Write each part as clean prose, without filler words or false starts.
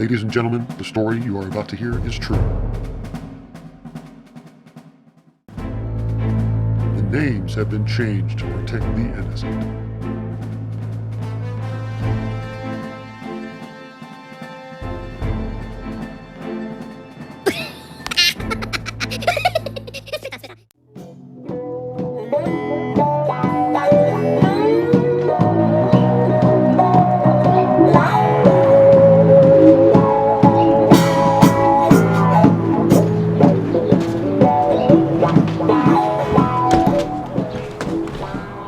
Ladies and gentlemen, the story you are about to hear is true. The names have been changed to protect the innocent.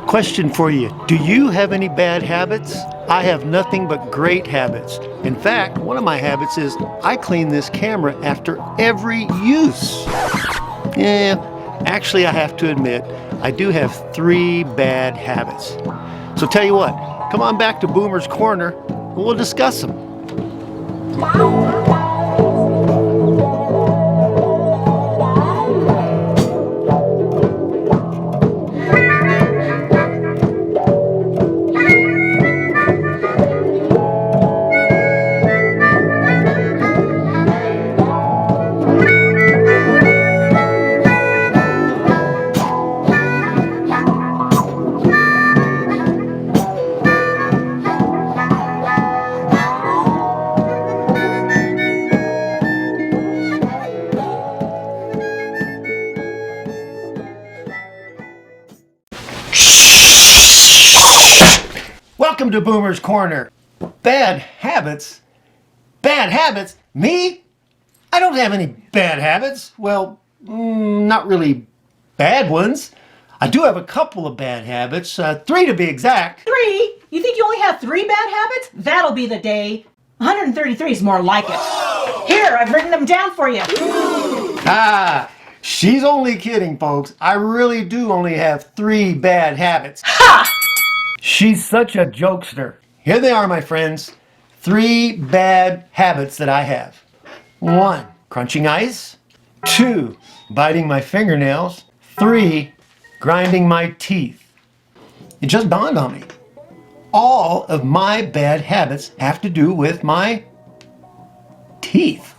Question for you. Do you have any bad habits? I have nothing but great habits. In fact, one of my habits is I clean this camera after every use. Actually, I have to admit, I do have 3 bad habits. So tell you what, come on back to Boomer's Corner and we'll discuss them. Welcome to Boomer's Corner. Bad habits? Bad habits? Me? I don't have any bad habits. Well, not really bad ones. I do have a couple of bad habits, 3 to be exact. 3? You think you only have 3 bad habits? That'll be the day. 133 is more like it. Here, I've written them down for you. She's only kidding, folks. I really do only have 3 bad habits. Ha! She's such a jokester. Here they are, my friends. 3 bad habits that I have. 1, crunching ice. 2, biting my fingernails. 3, grinding my teeth. It just dawned on me. All of my bad habits have to do with my teeth.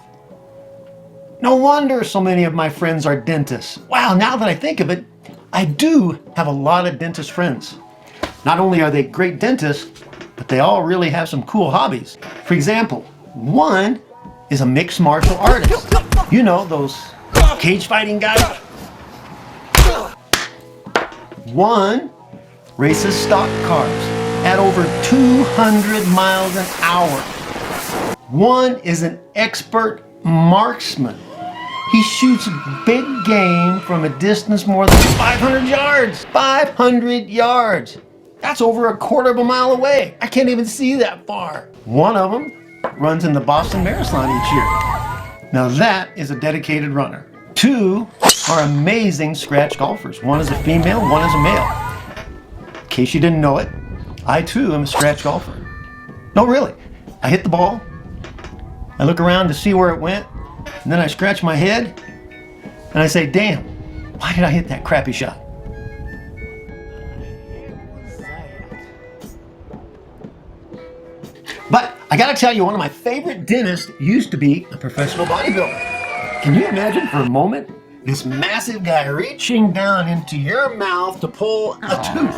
No wonder so many of my friends are dentists. Wow, now that I think of it, I do have a lot of dentist friends. Not only are they great dentists, but they all really have some cool hobbies. For example, one is a mixed martial artist. You know, those cage fighting guys. One races stock cars at over 200 miles an hour. One is an expert marksman. He shoots big game from a distance more than 500 yards. 500 yards. That's over a quarter of a mile away. I can't even see that far. One of them runs in the Boston Marathon each year. Now that is a dedicated runner. 2 are amazing scratch golfers. One is a female, one is a male. In case you didn't know it, I too am a scratch golfer. No, really. I hit the ball, I look around to see where it went, and then I scratch my head, and I say, damn, why did I hit that crappy shot? But I gotta tell you, one of my favorite dentists used to be a professional bodybuilder. Can you imagine for a moment this massive guy reaching down into your mouth to pull a tooth?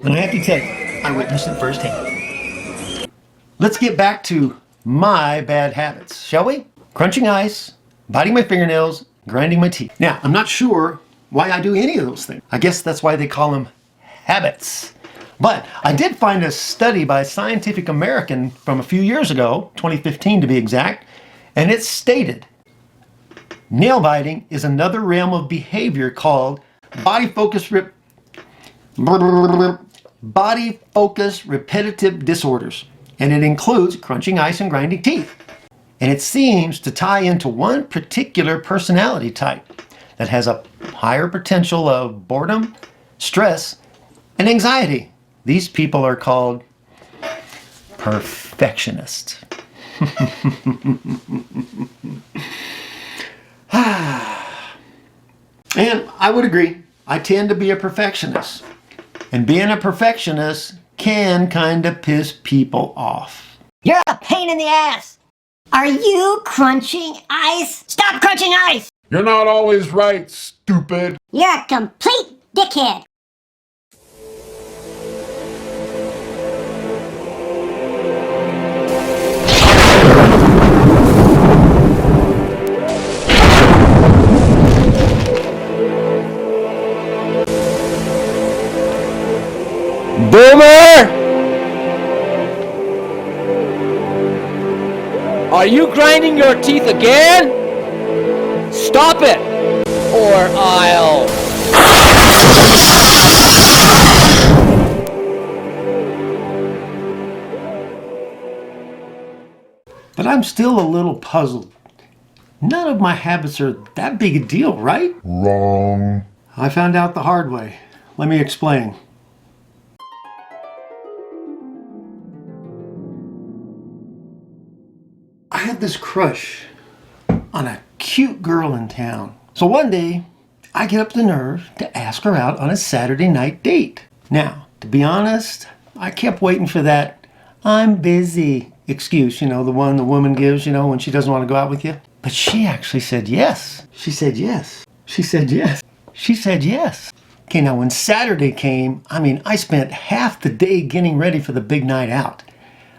And I have to tell you, I witnessed it firsthand. Let's get back to my bad habits, shall we? Crunching ice, biting my fingernails, grinding my teeth. Now, I'm not sure why I do any of those things. I guess that's why they call them habits. But I did find a study by Scientific American from a few years ago, 2015 to be exact, and it stated, nail biting is another realm of behavior called body focus repetitive disorders, and it includes crunching ice and grinding teeth. And it seems to tie into one particular personality type that has a higher potential of boredom, stress, and anxiety. These people are called perfectionists. And I would agree, I tend to be a perfectionist. And being a perfectionist can kind of piss people off. You're a pain in the ass! Are you crunching ice? Stop crunching ice! You're not always right, stupid. You're a complete dickhead. Boomer! Are you grinding your teeth again? Stop it! Or I'll... But I'm still a little puzzled. None of my habits are that big a deal, right? Wrong. I found out the hard way. Let me explain. I had this crush on a cute girl in town. So one day, I get up the nerve to ask her out on a Saturday night date. Now, to be honest, I kept waiting for that "I'm busy" excuse, the one the woman gives, when she doesn't want to go out with you. But she actually said yes. She said yes. She said yes. She said yes. Okay, now when Saturday came, I spent half the day getting ready for the big night out.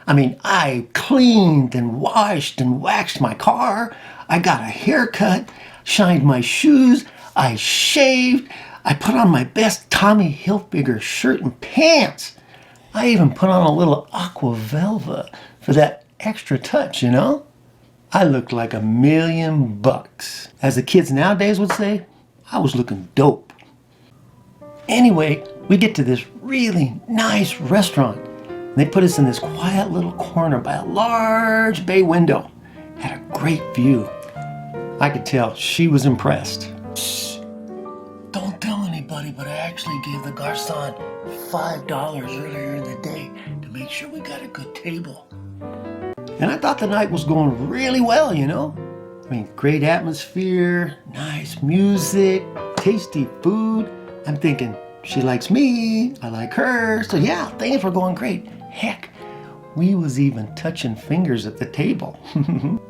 I cleaned and washed and waxed my car. I got a haircut, shined my shoes, I shaved, I put on my best Tommy Hilfiger shirt and pants. I even put on a little aqua velva for that extra touch, I looked like $1,000,000. As the kids nowadays would say, I was looking dope. Anyway, we get to this really nice restaurant. They put us in this quiet little corner by a large bay window. Had a great view. I could tell she was impressed. Shh. Don't tell anybody, but I actually gave the garçon $5 earlier in the day to make sure we got a good table. And I thought the night was going really well, great atmosphere, nice music, tasty food. I'm thinking, she likes me, I like her, so yeah, things were going great. Heck, we was even touching fingers at the table.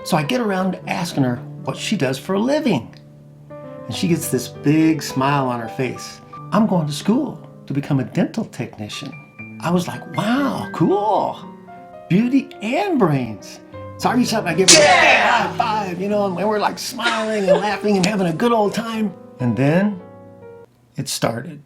So I get around to asking her what she does for a living. And she gets this big smile on her face. I'm going to school to become a dental technician. I was like, wow, cool. Beauty and brains. So I reached out and I gave her a big high five, and we're like smiling and laughing and having a good old time. And then it started.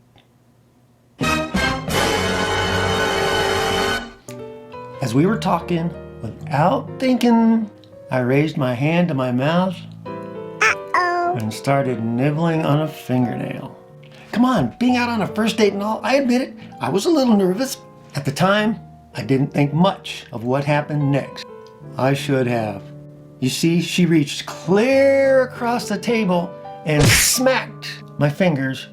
As we were talking, without thinking, I raised my hand to my mouth and started nibbling on a fingernail. Come on, being out on a first date and all, I admit it, I was a little nervous. At the time, I didn't think much of what happened next. I should have. You see, she reached clear across the table and smacked my fingers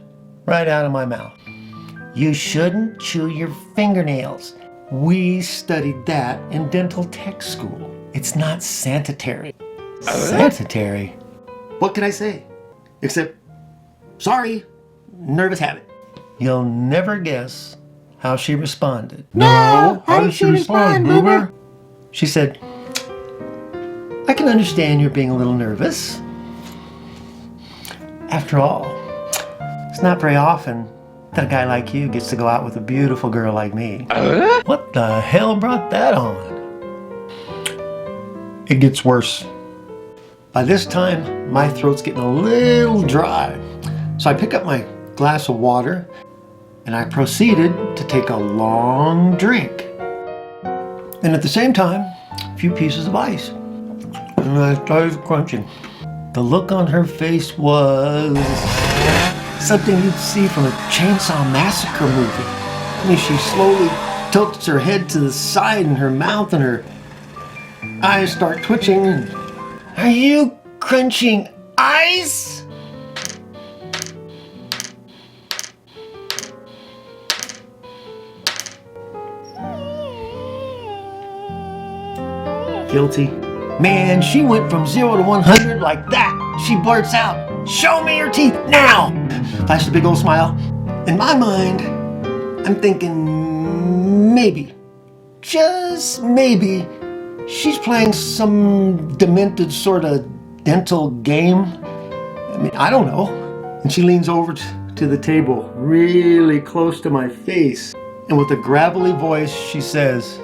right out of my mouth. You shouldn't chew your fingernails. We studied that in dental tech school. It's not sanitary. Sanitary? What can I say? Except, sorry, nervous habit. You'll never guess how she responded. No, how did she respond, Boomer? She said, I can understand you're being a little nervous. After all, it's not very often that a guy like you gets to go out with a beautiful girl like me. What the hell brought that on? It gets worse. By this time, my throat's getting a little dry. So I pick up my glass of water and I proceeded to take a long drink. And at the same time, a few pieces of ice. And I started crunching. The look on her face was something you'd see from a Chainsaw Massacre movie. She slowly tilts her head to the side and her mouth and her eyes start twitching. Are you crunching ice? Guilty. Man, she went from 0 to 100 like that. She blurts out, "Show me your teeth now!" Flashes a big old smile. In my mind, I'm thinking maybe, just maybe, she's playing some demented sort of dental game. I mean, I don't know. And she leans over to the table, really close to my face. And with a gravelly voice, she says,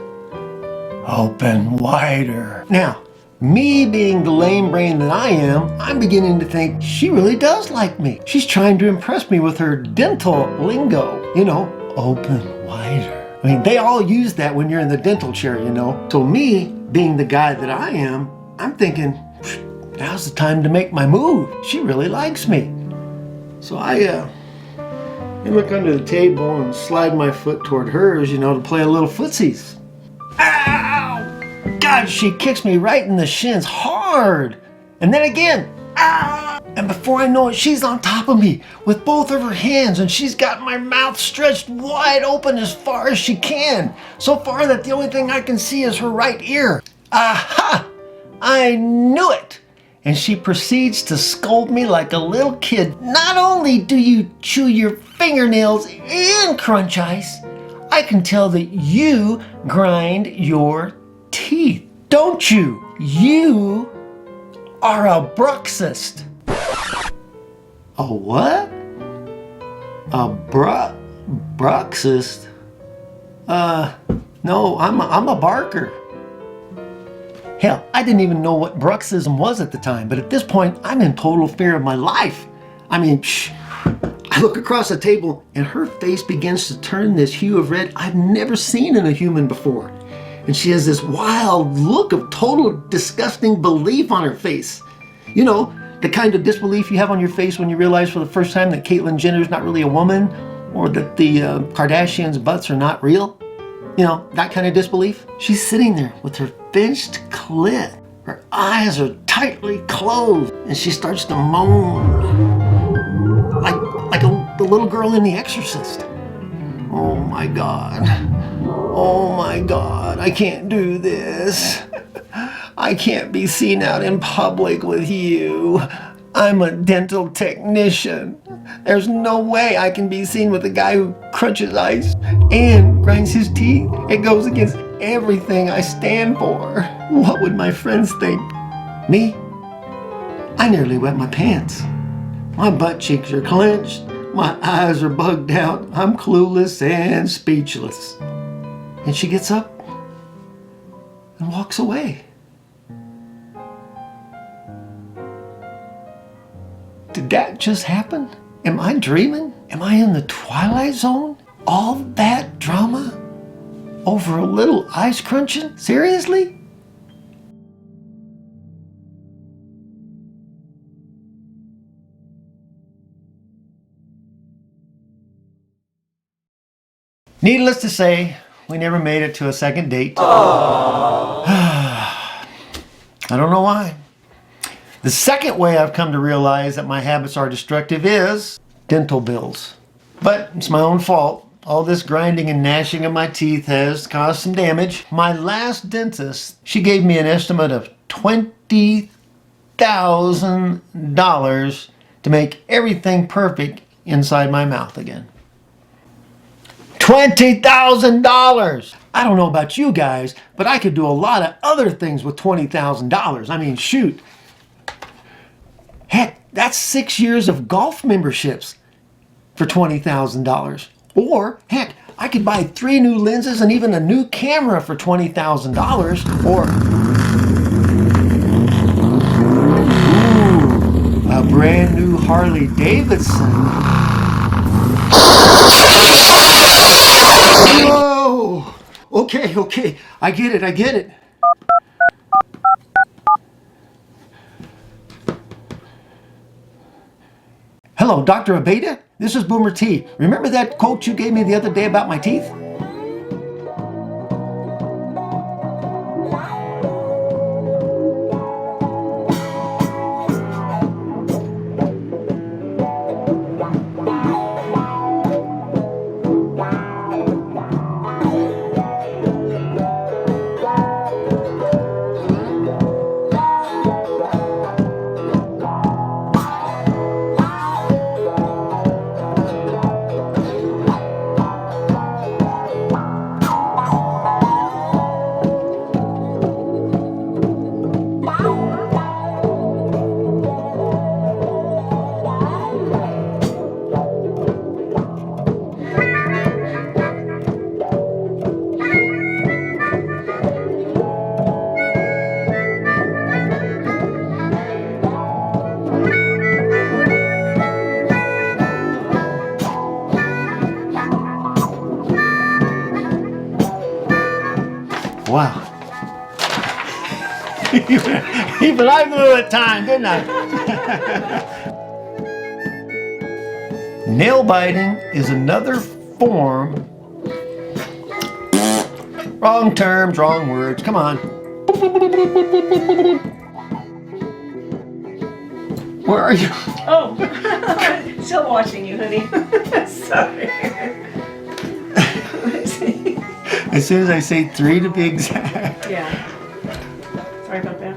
"Open wider." Now, me being the lame brain that I am, I'm beginning to think she really does like me. She's trying to impress me with her dental lingo. You know, open wider. I mean, they all use that when you're in the dental chair, you know. So me, being the guy that I am, I'm thinking, now's the time to make my move. She really likes me. So I look under the table and slide my foot toward hers, you know, to play a little footsies. Ow! God, she kicks me right in the shins hard. And then again, ah! And before I know it, she's on top of me with both of her hands, and she's got my mouth stretched wide open as far as she can. So far that the only thing I can see is her right ear. Aha! I knew it! And she proceeds to scold me like a little kid. Not only do you chew your fingernails and crunch ice, I can tell that you grind your teeth, don't you? You are a bruxist. A what? A bruxist? No, I'm a barker. Hell, I didn't even know what bruxism was at the time, but at this point, I'm in total fear of my life. I mean, I look across the table and her face begins to turn this hue of red I've never seen in a human before. And she has this wild look of total disgusting belief on her face. You know, the kind of disbelief you have on your face when you realize for the first time that Caitlyn Jenner's not really a woman, or that the Kardashians' butts are not real. You know, that kind of disbelief. She's sitting there with her pinched clit. Her eyes are tightly closed, and she starts to moan like the little girl in The Exorcist. Oh my God. Oh my God, I can't do this. I can't be seen out in public with you. I'm a dental technician. There's no way I can be seen with a guy who crunches ice and grinds his teeth. It goes against everything I stand for. What would my friends think? Me? I nearly wet my pants. My butt cheeks are clenched. My eyes are bugged out. I'm clueless and speechless. And she gets up and walks away. Did that just happen? Am I dreaming? Am I in the Twilight Zone? All that drama over a little ice crunching? Seriously? Needless to say, we never made it to a second date. I don't know why. The second way I've come to realize that my habits are destructive is dental bills. But it's my own fault. All this grinding and gnashing of my teeth has caused some damage. My last dentist, she gave me an estimate of $20,000 to make everything perfect inside my mouth again. $20,000! I don't know about you guys, but I could do a lot of other things with $20,000. I mean, shoot. Heck, that's 6 years of golf memberships for $20,000. Or, heck, I could buy 3 new lenses and even a new camera for $20,000. Or, ooh, a brand new Harley Davidson. Whoa! Okay, I get it. Hello, Dr. Abeda? This is Boomer T. Remember that quote you gave me the other day about my teeth? Wow. Even I blew at time, didn't I? Nail biting is another form. Wrong terms, wrong words. Come on. Where are you? Oh, still watching you, honey. Sorry. Let's see. As soon as I say 3 to be exact. Yeah. Sorry about that.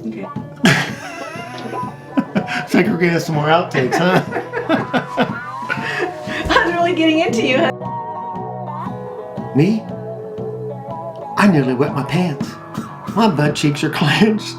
Okay. I think we're gonna have some more outtakes, huh? I'm really getting into you. Me? I nearly wet my pants. My butt cheeks are clenched.